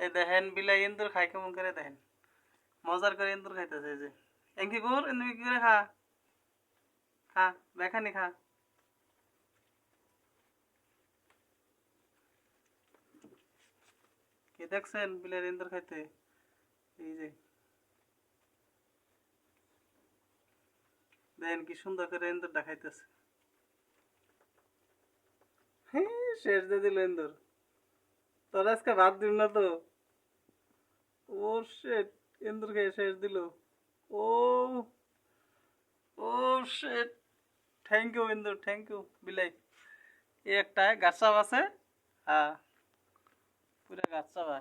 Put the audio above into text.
এই দেখেন বিলাই ইন্দুর খাই কেমন করে দেখেন, মজার করে ইন্দুর খাইতেছে। এই যে এমকি কর, এমনি কি করে খা, খা বেখানি খা। কি দেখছেন বিলাই ইন্দুর খাইতে? এই যে দেখেন কি সুন্দর করে ইন্দুরটা খাইতেছে। শেষ দিয়ে দিল ইন্দুর। তোর আজকে ভাত দিব না তো? ও শেট, ইন্দুর খেয়ে শেষ দিল। ও, ও শেট। থ্যাংক ইউ ইন্দুর, থ্যাংক ইউ বিলাই। এই একটা গাছ আছে। হ্যাঁ, পুরা গাছ চাবা।